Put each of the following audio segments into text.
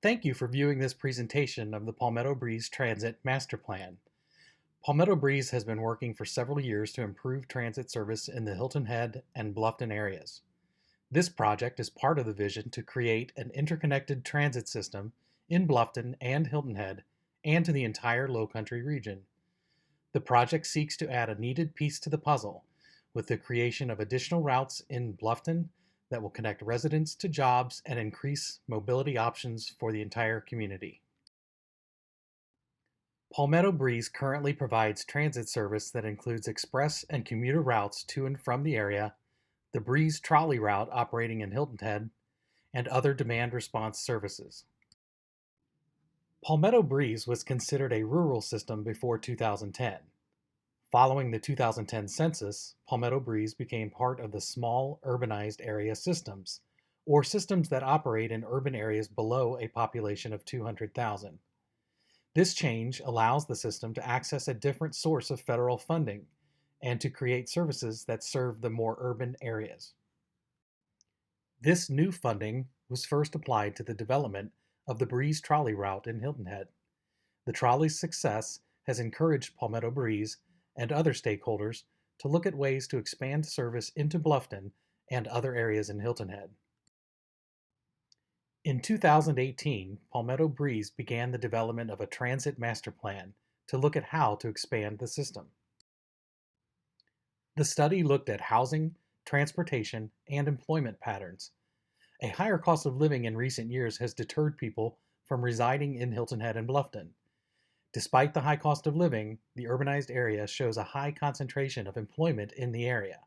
Thank you for viewing this presentation of the Palmetto Breeze Transit Master Plan. Palmetto Breeze has been working for several years to improve transit service in the Hilton Head and Bluffton areas. This project is part of the vision to create an interconnected transit system in Bluffton and Hilton Head and to the entire Lowcountry region. The project seeks to add a needed piece to the puzzle with the creation of additional routes in Bluffton that will connect residents to jobs and increase mobility options for the entire community. Palmetto Breeze currently provides transit service that includes express and commuter routes to and from the area, the Breeze trolley route operating in Hilton Head, and other demand response services. Palmetto Breeze was considered a rural system before 2010. Following the 2010 census, Palmetto Breeze became part of the Small Urbanized Area Systems, or systems that operate in urban areas below a population of 200,000. This change allows the system to access a different source of federal funding and to create services that serve the more urban areas. This new funding was first applied to the development of the Breeze trolley route in Hilton Head. The trolley's success has encouraged Palmetto Breeze and other stakeholders to look at ways to expand service into Bluffton and other areas in Hilton Head. In 2018, Palmetto Breeze began the development of a transit master plan to look at how to expand the system. The study looked at housing, transportation, and employment patterns. A higher cost of living in recent years has deterred people from residing in Hilton Head and Bluffton. Despite the high cost of living, the urbanized area shows a high concentration of employment in the area.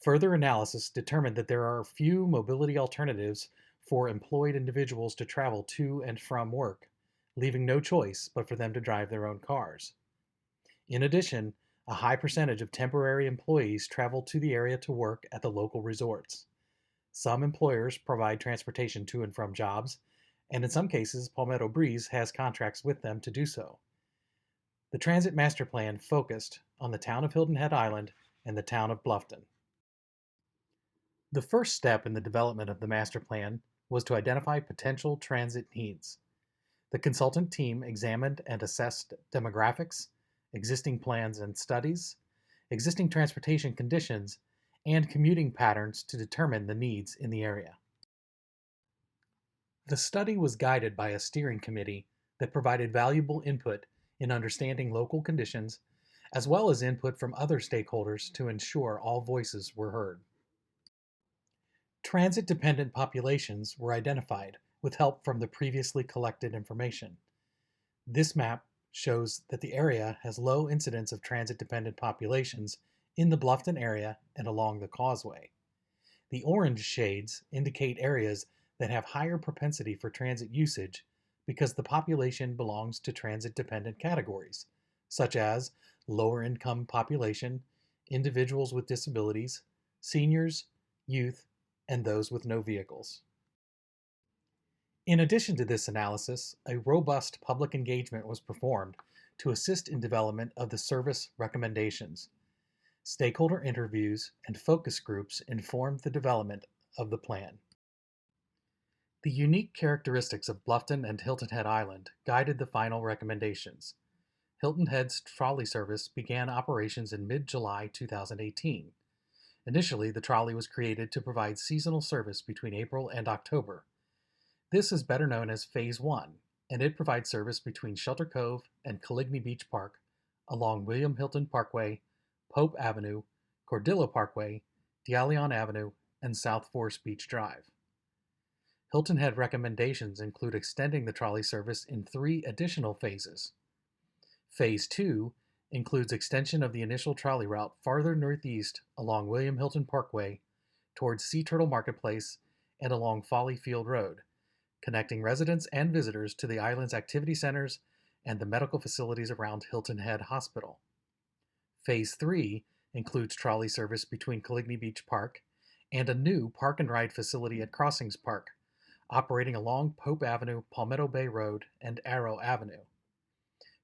Further analysis determined that there are few mobility alternatives for employed individuals to travel to and from work, leaving no choice but for them to drive their own cars. In addition, a high percentage of temporary employees travel to the area to work at the local resorts. Some employers provide transportation to and from jobs, and in some cases, Palmetto Breeze has contracts with them to do so. The Transit Master Plan focused on the town of Hilton Head Island and the town of Bluffton. The first step in the development of the master plan was to identify potential transit needs. The consultant team examined and assessed demographics, existing plans and studies, existing transportation conditions, and commuting patterns to determine the needs in the area. The study was guided by a steering committee that provided valuable input in understanding local conditions, as well as input from other stakeholders to ensure all voices were heard. Transit-dependent populations were identified with help from the previously collected information. This map shows that the area has low incidence of transit-dependent populations in the Bluffton area and along the causeway. The orange shades indicate areas that have higher propensity for transit usage because the population belongs to transit-dependent categories, such as lower-income population, individuals with disabilities, seniors, youth, and those with no vehicles. In addition to this analysis, a robust public engagement was performed to assist in development of the service recommendations. Stakeholder interviews and focus groups informed the development of the plan. The unique characteristics of Bluffton and Hilton Head Island guided the final recommendations. Hilton Head's trolley service began operations in mid-July 2018. Initially, the trolley was created to provide seasonal service between April and October. This is better known as Phase 1, and it provides service between Shelter Cove and Coligny Beach Park, along William Hilton Parkway, Pope Avenue, Cordillo Parkway, D'Alleon Avenue, and South Forest Beach Drive. Hilton Head recommendations include extending the trolley service in 3 additional phases. Phase 2 includes extension of the initial trolley route farther northeast along William Hilton Parkway towards Sea Turtle Marketplace and along Folly Field Road, connecting residents and visitors to the island's activity centers and the medical facilities around Hilton Head Hospital. Phase 3 includes trolley service between Coligny Beach Park and a new park and ride facility at Crossings Park, operating along Pope Avenue, Palmetto Bay Road, and Arrow Avenue.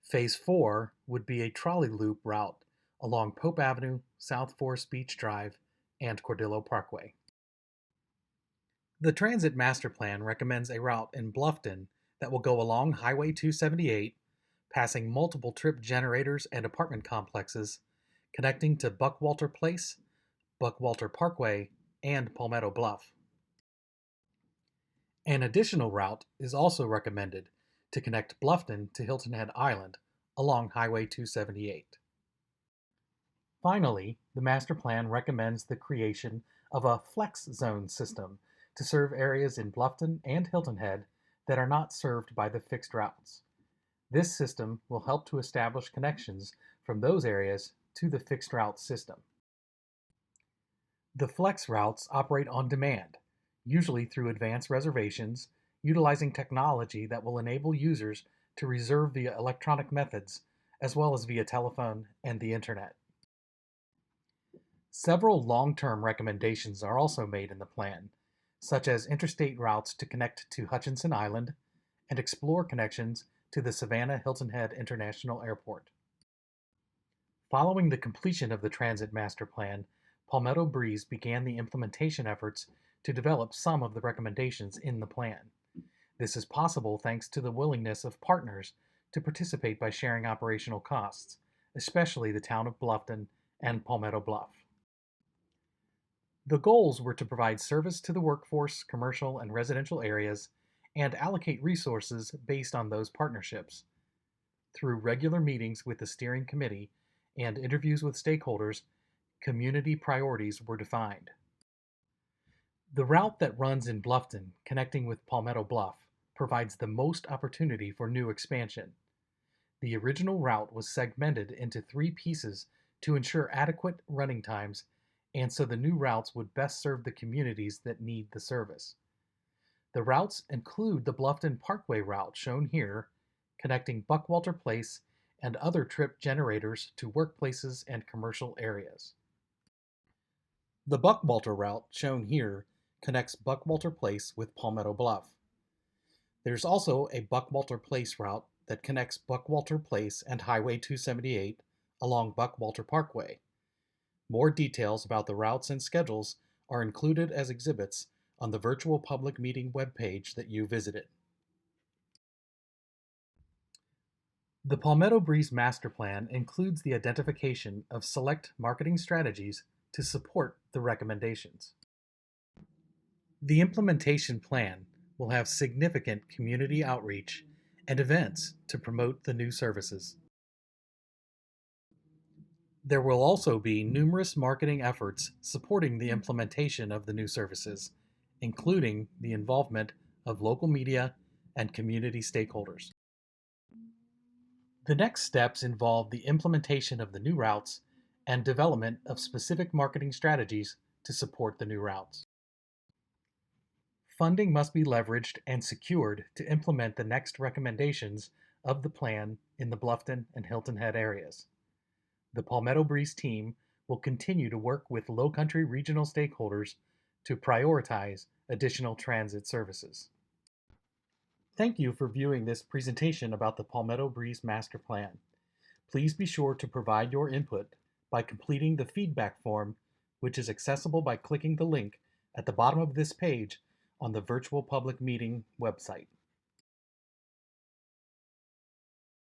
Phase 4 would be a trolley loop route along Pope Avenue, South Forest Beach Drive, and Cordillo Parkway. The Transit Master Plan recommends a route in Bluffton that will go along Highway 278, passing multiple trip generators and apartment complexes, connecting to Buckwalter Place, Buckwalter Parkway, and Palmetto Bluff. An additional route is also recommended to connect Bluffton to Hilton Head Island along Highway 278. Finally, the master plan recommends the creation of a flex zone system to serve areas in Bluffton and Hilton Head that are not served by the fixed routes. This system will help to establish connections from those areas to the fixed route system. The flex routes operate on demand, usually through advanced reservations, utilizing technology that will enable users to reserve via electronic methods, as well as via telephone and the internet. Several long-term recommendations are also made in the plan, such as interstate routes to connect to Hutchinson Island and explore connections to the Savannah Hilton Head International Airport. Following the completion of the Transit Master Plan, Palmetto Breeze began the implementation efforts to develop some of the recommendations in the plan. This is possible thanks to the willingness of partners to participate by sharing operational costs, especially the town of Bluffton and Palmetto Bluff. The goals were to provide service to the workforce, commercial, and residential areas, and allocate resources based on those partnerships. Through regular meetings with the steering committee and interviews with stakeholders, community priorities were defined. The route that runs in Bluffton, connecting with Palmetto Bluff, provides the most opportunity for new expansion. The original route was segmented into 3 pieces to ensure adequate running times, and so the new routes would best serve the communities that need the service. The routes include the Bluffton Parkway route shown here, connecting Buckwalter Place and other trip generators to workplaces and commercial areas. The Buckwalter route shown here connects Buckwalter Place with Palmetto Bluff. There's also a Buckwalter Place route that connects Buckwalter Place and Highway 278 along Buckwalter Parkway. More details about the routes and schedules are included as exhibits on the virtual public meeting webpage that you visited. The Palmetto Breeze Master Plan includes the identification of select marketing strategies to support the recommendations. The implementation plan will have significant community outreach and events to promote the new services. There will also be numerous marketing efforts supporting the implementation of the new services, including the involvement of local media and community stakeholders. The next steps involve the implementation of the new routes and development of specific marketing strategies to support the new routes. Funding must be leveraged and secured to implement the next recommendations of the plan in the Bluffton and Hilton Head areas. The Palmetto Breeze team will continue to work with Lowcountry regional stakeholders to prioritize additional transit services. Thank you for viewing this presentation about the Palmetto Breeze Master Plan. Please be sure to provide your input by completing the feedback form, which is accessible by clicking the link at the bottom of this page on the virtual public meeting website.